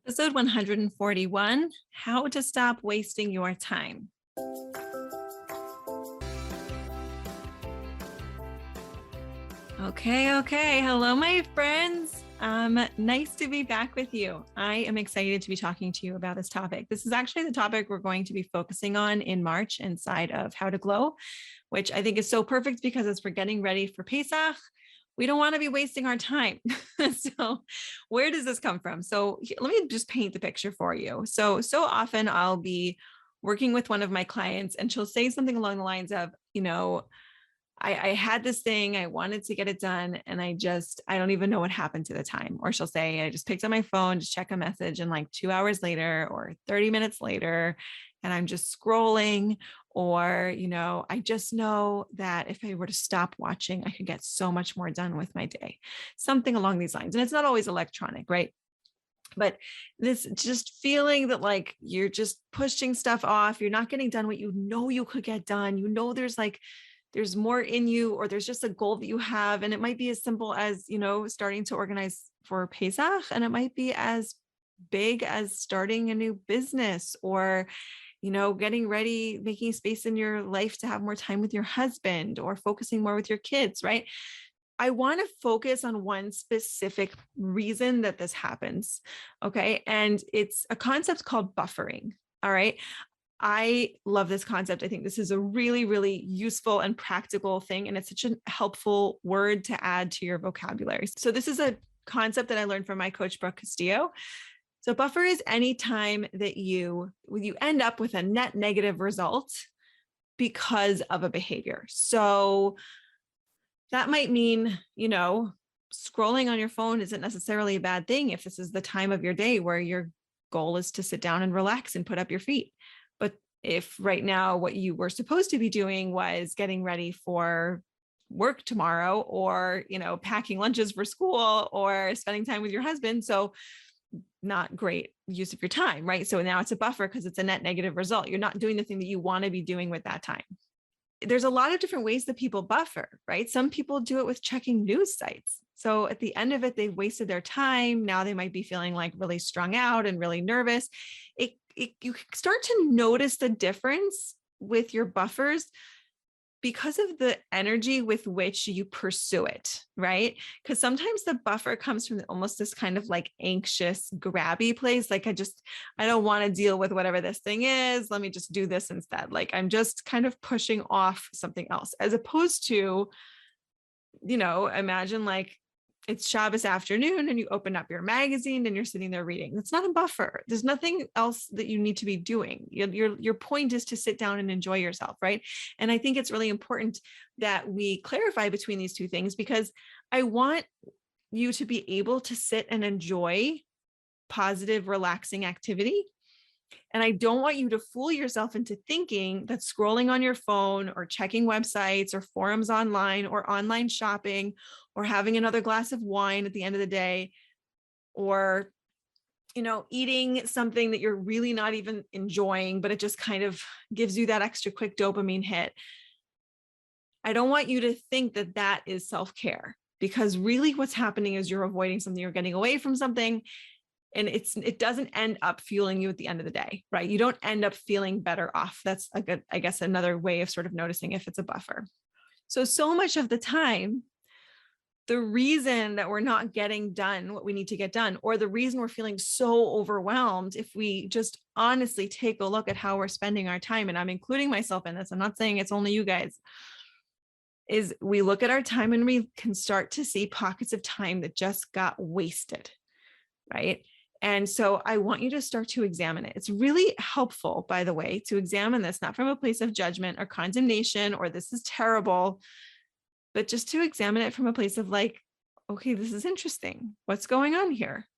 Episode 141, How to Stop Wasting Your Time. Okay. Hello, my friends. Nice to be back with you. I am excited to be talking to you about this topic. This is actually the topic we're going to be focusing on in March inside of How to Glow, which I think is so perfect because as we're getting ready for Pesach, we don't want to be wasting our time. So where does this come from? So let me just paint the picture for you. So often I'll be working with one of my clients and she'll say something along the lines of, I had this thing, I wanted to get it done, and I don't even know what happened to the time. Or she'll say, I just picked up my phone to check a message, and like 2 hours later or 30 minutes later, and I'm just scrolling. Or, I just know that if I were to stop watching, I could get so much more done with my day, something along these lines. And it's not always electronic, right? But this just feeling that like you're just pushing stuff off, you're not getting done what you could get done. There's more in you, or there's just a goal that you have. And it might be as simple as, starting to organize for Pesach, and it might be as big as starting a new business, or, getting ready, making space in your life to have more time with your husband, or focusing more with your kids, right? I want to focus on one specific reason that this happens. Okay. And it's a concept called buffering. All right. I love this concept. I think this is a really, really useful and practical thing. And it's such a helpful word to add to your vocabulary. So this is a concept that I learned from my coach, Brooke Castillo. So buffer is any time that you end up with a net negative result because of a behavior. So that might mean, scrolling on your phone isn't necessarily a bad thing if this is the time of your day where your goal is to sit down and relax and put up your feet. But if right now what you were supposed to be doing was getting ready for work tomorrow, or, packing lunches for school, or spending time with your husband, so not great use of your time, right? So now it's a buffer because it's a net negative result. You're not doing the thing that you want to be doing with that time. There's a lot of different ways that people buffer, right? Some people do it with checking news sites. So at the end of it, they've wasted their time. Now they might be feeling like really strung out and really nervous. You start to notice the difference with your buffers because of the energy with which you pursue it, right? Because sometimes the buffer comes from almost this kind of like anxious, grabby place. Like, I don't want to deal with whatever this thing is. Let me just do this instead. Like, I'm just kind of pushing off something else, as opposed to, imagine like it's Shabbos afternoon and you open up your magazine and you're sitting there reading. It's not a buffer. There's nothing else that you need to be doing. Your point is to sit down and enjoy yourself, right? And I think it's really important that we clarify between these two things, because I want you to be able to sit and enjoy positive, relaxing activity. And I don't want you to fool yourself into thinking that scrolling on your phone, or checking websites or forums online, or online shopping, or having another glass of wine at the end of the day, or, eating something that you're really not even enjoying, but it just kind of gives you that extra quick dopamine hit. I don't want you to think that that is self-care, because really what's happening is you're avoiding something, you're getting away from something. And it doesn't end up fueling you at the end of the day, right? You don't end up feeling better off. That's a good, I guess, another way of sort of noticing if it's a buffer. So much of the time, the reason that we're not getting done what we need to get done, or the reason we're feeling so overwhelmed, if we just honestly take a look at how we're spending our time, and I'm including myself in this, I'm not saying it's only you guys, is we look at our time and we can start to see pockets of time that just got wasted, right? And so I want you to start to examine it. It's really helpful, by the way, to examine this, not from a place of judgment or condemnation, or this is terrible, but just to examine it from a place of like, okay, this is interesting. What's going on here?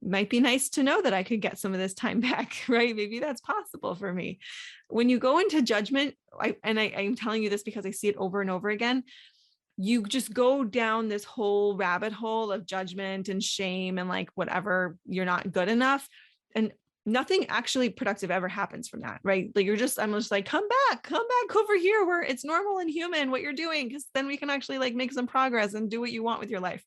Might be nice to know that I could get some of this time back, right? Maybe that's possible for me. When you go into judgment, I'm telling you this because I see it over and over again, you just go down this whole rabbit hole of judgment and shame and like whatever, you're not good enough. And nothing actually productive ever happens from that, right? Like I'm just like, come back over here where it's normal and human what you're doing, because then we can actually like make some progress and do what you want with your life.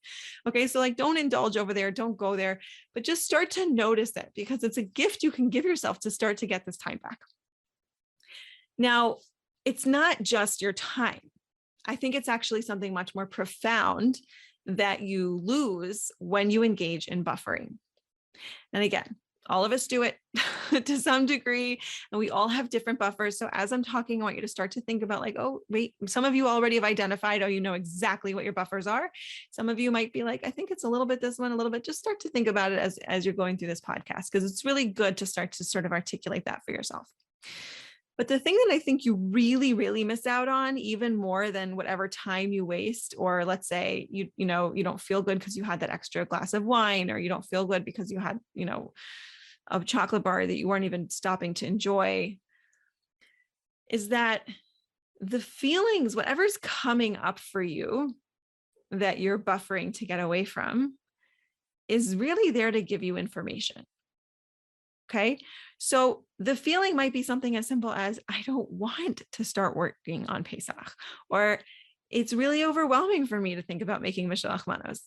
Okay. So like, don't indulge over there. Don't go there, but just start to notice it, because it's a gift you can give yourself to start to get this time back. Now, it's not just your time. I think it's actually something much more profound that you lose when you engage in buffering. And again, all of us do it to some degree, and we all have different buffers. So as I'm talking, I want you to start to think about like, oh, wait, some of you already have identified, oh, you know exactly what your buffers are. Some of you might be like, I think it's a little bit this one, a little bit. Just start to think about it as you're going through this podcast, because it's really good to start to sort of articulate that for yourself. But the thing that I think you really, really miss out on, even more than whatever time you waste, or let's say you don't feel good because you had that extra glass of wine, or you don't feel good because you had, a chocolate bar that you weren't even stopping to enjoy, is that the feelings, whatever's coming up for you that you're buffering to get away from, is really there to give you information. Okay. So the feeling might be something as simple as, I don't want to start working on Pesach, or it's really overwhelming for me to think about making Mishloach Manos,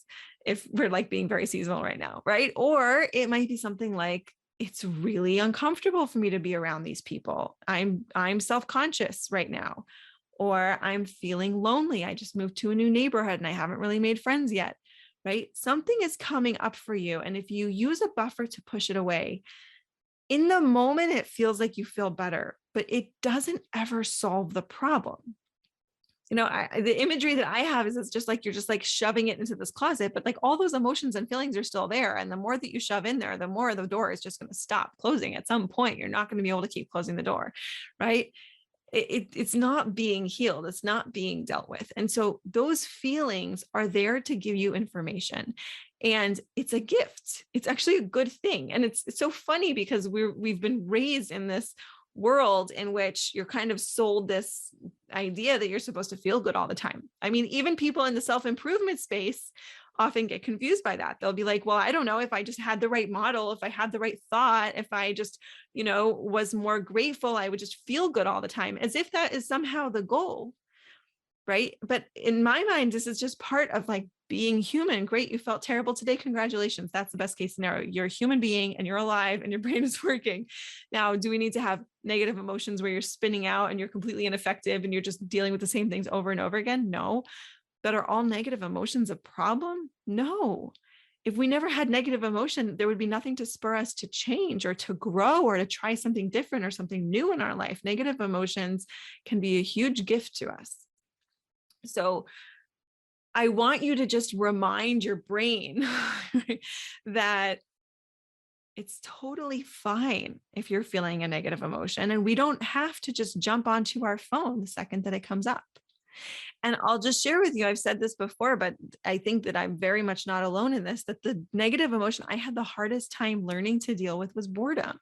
if we're like being very seasonal right now. Right. Or it might be something like, it's really uncomfortable for me to be around these people. I'm self-conscious right now, or I'm feeling lonely. I just moved to a new neighborhood and I haven't really made friends yet. Right. Something is coming up for you. And if you use a buffer to push it away, in the moment, it feels like you feel better, but it doesn't ever solve the problem. The imagery that I have is it's just like, you're just like shoving it into this closet, but like all those emotions and feelings are still there. And the more that you shove in there, the more the door is just going to stop closing. At some point, you're not going to be able to keep closing the door, right? It's not being healed. It's not being dealt with. And so those feelings are there to give you information, and it's a gift. It's actually a good thing. And it's so funny because we've been raised in this world in which you're kind of sold this idea that you're supposed to feel good all the time. I mean, even people in the self-improvement space often get confused by that. They'll be like, well, I don't know, if I just had the right model, if I had the right thought, if I just, was more grateful, I would just feel good all the time, as if that is somehow the goal. Right. But in my mind, this is just part of like being human. Great. You felt terrible today. Congratulations. That's the best case scenario. You're a human being and you're alive and your brain is working. Now, do we need to have negative emotions where you're spinning out and you're completely ineffective and you're just dealing with the same things over and over again? No. But are all negative emotions a problem? No. If we never had negative emotion, there would be nothing to spur us to change or to grow or to try something different or something new in our life. Negative emotions can be a huge gift to us. So I want you to just remind your brain that it's totally fine if you're feeling a negative emotion, and we don't have to just jump onto our phone the second that it comes up. And I'll just share with you, I've said this before, but I think that I'm very much not alone in this, that the negative emotion I had the hardest time learning to deal with was boredom.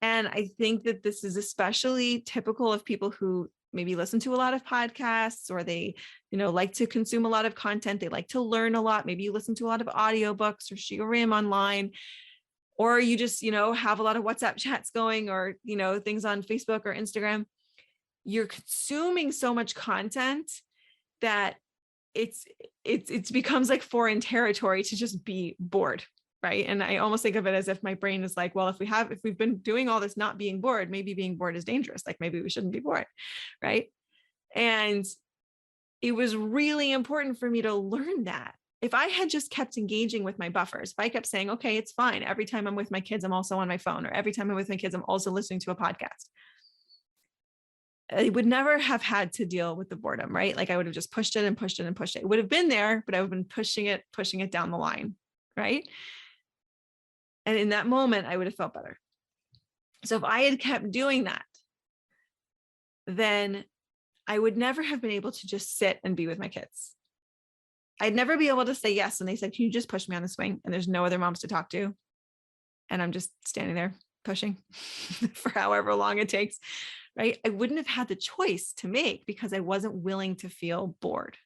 And I think that this is especially typical of people who maybe listen to a lot of podcasts, or they, like to consume a lot of content. They like to learn a lot. Maybe you listen to a lot of audiobooks or shiurim online, or you just, have a lot of WhatsApp chats going, or, things on Facebook or Instagram. You're consuming so much content that it becomes like foreign territory to just be bored. Right. And I almost think of it as if my brain is like, well, if we've been doing all this, not being bored, maybe being bored is dangerous. Like maybe we shouldn't be bored. Right. And it was really important for me to learn that. If I had just kept engaging with my buffers, if I kept saying, okay, it's fine. Every time I'm with my kids, I'm also on my phone, or every time I'm with my kids, I'm also listening to a podcast, I would never have had to deal with the boredom, right? Like I would have just pushed it and pushed it and pushed it. It would have been there, but I would have been pushing it down the line. Right. And in that moment, I would have felt better. So if I had kept doing that, then I would never have been able to just sit and be with my kids. I'd never be able to say yes. And they said, can you just push me on the swing? And there's no other moms to talk to. And I'm just standing there pushing for however long it takes, right? I wouldn't have had the choice to make because I wasn't willing to feel bored.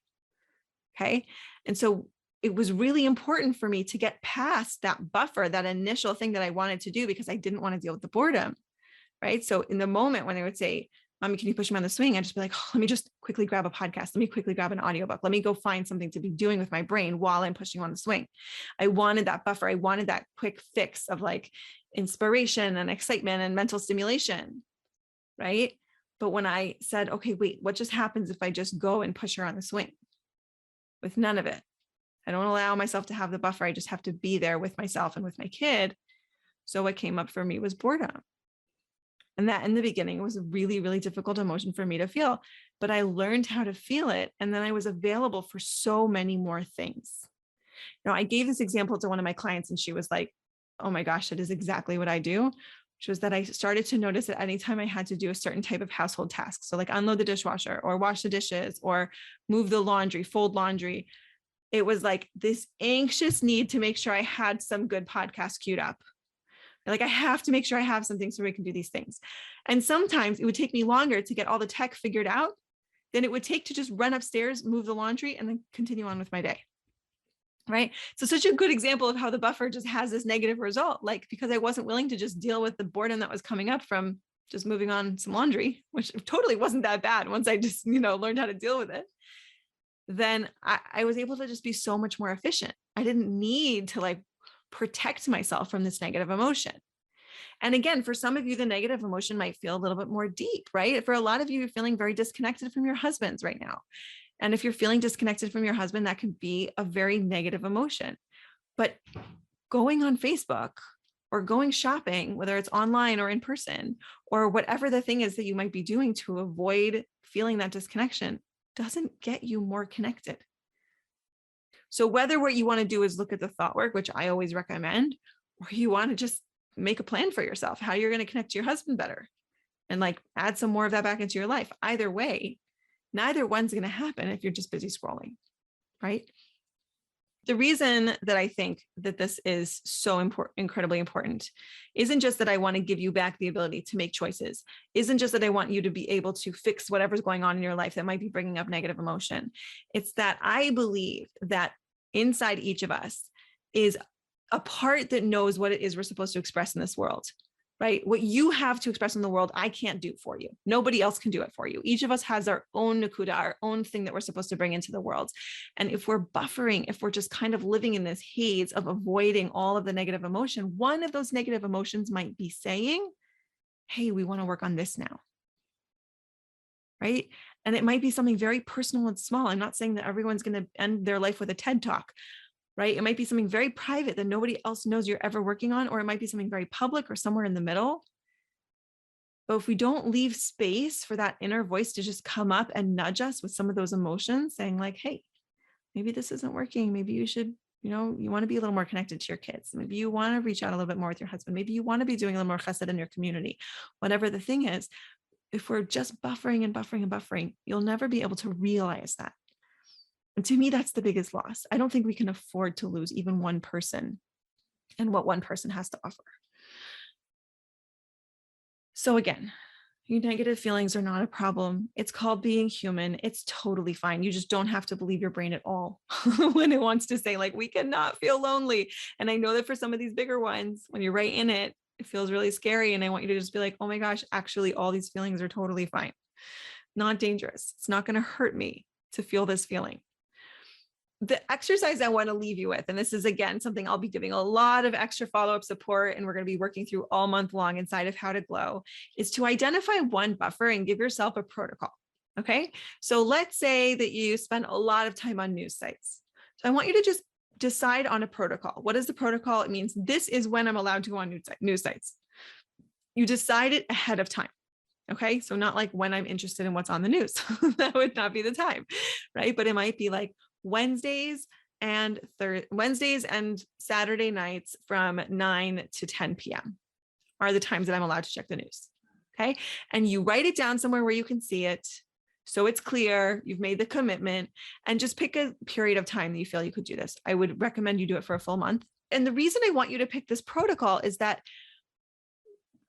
Okay. And so it was really important for me to get past that buffer, that initial thing that I wanted to do, because I didn't want to deal with the boredom. Right. So in the moment when they would say, Mommy, can you push me on the swing? I'd just be like, oh, let me just quickly grab a podcast. Let me quickly grab an audiobook. Let me go find something to be doing with my brain while I'm pushing on the swing. I wanted that buffer. I wanted that quick fix of like inspiration and excitement and mental stimulation. Right. But when I said, okay, wait, what just happens if I just go and push her on the swing with none of it? I don't allow myself to have the buffer. I just have to be there with myself and with my kid. So what came up for me was boredom. And that in the beginning was a really, really difficult emotion for me to feel, but I learned how to feel it. And then I was available for so many more things. Now, I gave this example to one of my clients and she was like, oh my gosh, that is exactly what I do. Which was that I started to notice that anytime I had to do a certain type of household task, so like unload the dishwasher or wash the dishes or move the laundry, fold laundry, it was like this anxious need to make sure I had some good podcast queued up. Like, I have to make sure I have something so we can do these things. And sometimes it would take me longer to get all the tech figured out than it would take to just run upstairs, move the laundry, and then continue on with my day. Right. So such a good example of how the buffer just has this negative result, like because I wasn't willing to just deal with the boredom that was coming up from just moving on some laundry, which totally wasn't that bad once I just, learned how to deal with it. Then I was able to just be so much more efficient. I didn't need to like protect myself from this negative emotion. And again, for some of you, the negative emotion might feel a little bit more deep, right? For a lot of you, you're feeling very disconnected from your husbands right now. And if you're feeling disconnected from your husband, that can be a very negative emotion. But going on Facebook or going shopping, whether it's online or in person, or whatever the thing is that you might be doing to avoid feeling that disconnection, doesn't get you more connected. So whether what you want to do is look at the thought work, which I always recommend, or you want to just make a plan for yourself, how you're going to connect to your husband better and like add some more of that back into your life. Either way, neither one's going to happen if you're just busy scrolling, right? The reason that I think that this is so important, incredibly important, isn't just that I want to give you back the ability to make choices, isn't just that I want you to be able to fix whatever's going on in your life that might be bringing up negative emotion. It's that I believe that inside each of us is a part that knows what it is we're supposed to express in this world, right? What you have to express in the world, I can't do for you. Nobody else can do it for you. Each of us has our own nakuda, our own thing that we're supposed to bring into the world. And if we're buffering, if we're just kind of living in this haze of avoiding all of the negative emotion, one of those negative emotions might be saying, hey, we want to work on this now, right? And it might be something very personal and small. I'm not saying that everyone's going to end their life with a TED Talk, right? It might be something very private that nobody else knows you're ever working on, or it might be something very public or somewhere in the middle. But if we don't leave space for that inner voice to just come up and nudge us with some of those emotions, saying like, hey, maybe this isn't working. Maybe you should, you want to be a little more connected to your kids. Maybe you want to reach out a little bit more with your husband. Maybe you want to be doing a little more chesed in your community. Whatever the thing is, if we're just buffering and buffering and buffering, you'll never be able to realize that. And to me, that's the biggest loss. I don't think we can afford to lose even one person and what one person has to offer. So again, your negative feelings are not a problem. It's called being human. It's totally fine. You just don't have to believe your brain at all when it wants to say like, we cannot feel lonely. And I know that for some of these bigger ones, when you're right in it, it feels really scary. And I want you to just be like, oh my gosh, actually all these feelings are totally fine. Not dangerous. It's not going to hurt me to feel this feeling. The exercise I want to leave you with, and this is again something I'll be giving a lot of extra follow-up support, and we're going to be working through all month long inside of How to Glow, is to identify one buffer and give yourself a protocol. Okay. So let's say that you spend a lot of time on news sites. So I want you to just decide on a protocol. What is the protocol? It means this is when I'm allowed to go on news sites. You decide it ahead of time. Okay. So not like when I'm interested in what's on the news. That would not be the time. Right. But it might be like Wednesdays and Saturday nights from 9 to 10 p.m. are the times that I'm allowed to check the news. Okay. And you write it down somewhere where you can see it. So it's clear you've made the commitment, and just pick a period of time that you feel you could do this. I would recommend you do it for a full month. And the reason I want you to pick this protocol is that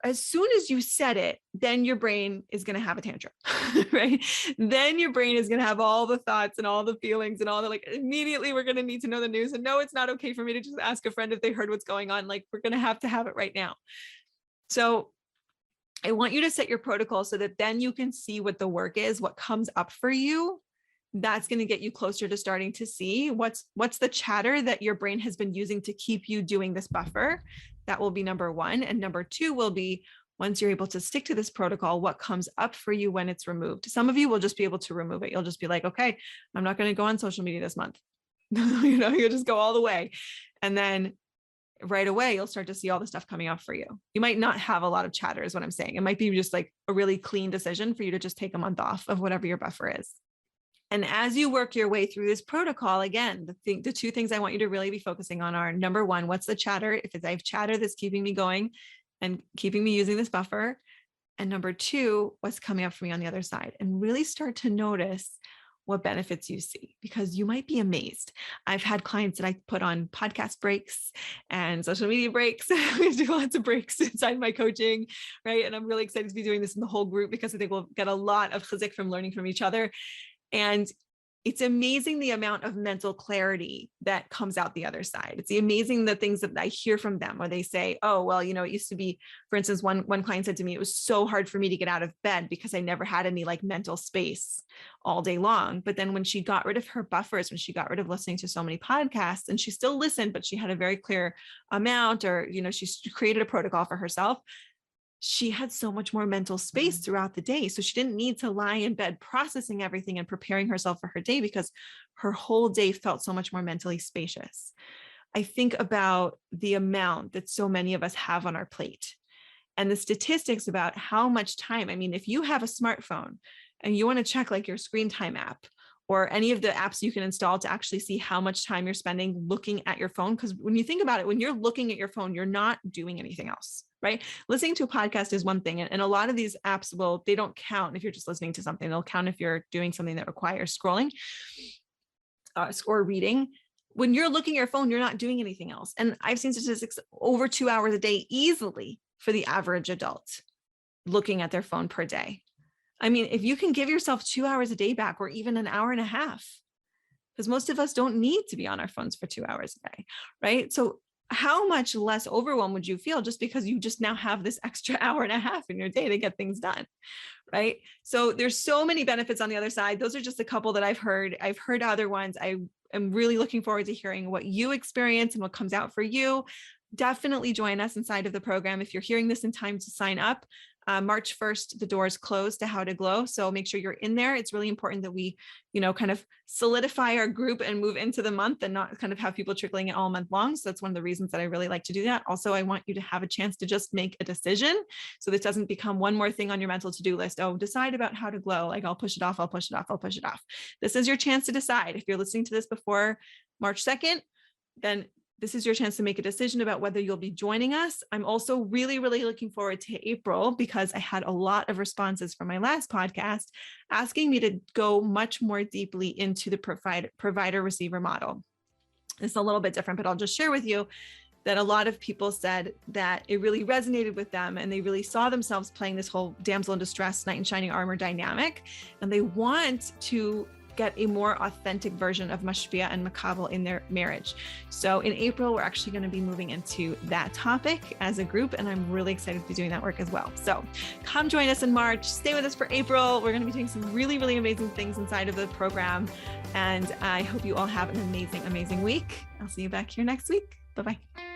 as soon as you said it, then your brain is going to have a tantrum, right? Then your brain is going to have all the thoughts and all the feelings and all the, like, immediately we're going to need to know the news. And no, it's not okay for me to just ask a friend if they heard what's going on. Like, we're going to have it right now. So I want you to set your protocol so that then you can see what the work is, what comes up for you. That's going to get you closer to starting to see what's the chatter that your brain has been using to keep you doing this buffer. That will be number one. And number two will be, once you're able to stick to this protocol, what comes up for you when it's removed. Some of you will just be able to remove it. You'll just be like, okay, I'm not going to go on social media this month. You'll just go all the way. And then right away, you'll start to see all the stuff coming up for you. You might not have a lot of chatter is what I'm saying. It might be just like a really clean decision for you to just take a month off of whatever your buffer is. And as you work your way through this protocol, again, the two things I want you to really be focusing on are, number one, what's the chatter? If I have chatter that's keeping me going and keeping me using this buffer. And number two, what's coming up for me on the other side? And really start to notice what benefits you see, because you might be amazed. I've had clients that I put on podcast breaks and social media breaks. We do lots of breaks inside my coaching, right? And I'm really excited to be doing this in the whole group because I think we'll get a lot of chizuk from learning from each other. And it's amazing the amount of mental clarity that comes out the other side. It's amazing the things that I hear from them where they say, oh, well, it used to be, for instance, one client said to me, it was so hard for me to get out of bed because I never had any like mental space all day long. But then when she got rid of her buffers, when she got rid of listening to so many podcasts, and she still listened, but she had a very clear amount, or, she created a protocol for herself. She had so much more mental space throughout the day. So she didn't need to lie in bed processing everything and preparing herself for her day, because her whole day felt so much more mentally spacious. I think about the amount that so many of us have on our plate and the statistics about how much time. I mean, if you have a smartphone and you want to check like your screen time app or any of the apps you can install to actually see how much time you're spending looking at your phone. Because when you think about it, when you're looking at your phone, you're not doing anything else, right? Listening to a podcast is one thing. And a lot of these apps they don't count if you're just listening to something. They'll count if you're doing something that requires scrolling or reading. When you're looking at your phone, you're not doing anything else. And I've seen statistics over 2 hours a day easily for the average adult looking at their phone per day. I mean, if you can give yourself 2 hours a day back, or even an hour and a half, because most of us don't need to be on our phones for 2 hours a day, right? So how much less overwhelmed would you feel just because you just now have this extra hour and a half in your day to get things done, right? So there's so many benefits on the other side. Those are just a couple that I've heard. I've heard other ones. I am really looking forward to hearing what you experience and what comes out for you. Definitely join us inside of the program. If you're hearing this in time to sign up, March 1st, the doors close to How to Glow. So make sure you're in there. It's really important that we, kind of solidify our group and move into the month and not kind of have people trickling it all month long. So that's one of the reasons that I really like to do that. Also, I want you to have a chance to just make a decision. So this doesn't become one more thing on your mental to-do list. Oh, decide about how to glow. Like I'll push it off. I'll push it off. I'll push it off. This is your chance to decide. If you're listening to this before March 2nd, then this is your chance to make a decision about whether you'll be joining us. I'm also really, really looking forward to April, because I had a lot of responses from my last podcast asking me to go much more deeply into the provider receiver model. It's a little bit different, but I'll just share with you that a lot of people said that it really resonated with them and they really saw themselves playing this whole damsel in distress, knight in shining armor dynamic. And they want to get a more authentic version of mashpia and makabel in their marriage. So in April, we're actually going to be moving into that topic as a group, and I'm really excited to be doing that work as well. So come join us in March, stay with us for April. We're going to be doing some really, really amazing things inside of the program. And I hope you all have an amazing, amazing week. I'll see you back here next week. Bye-bye.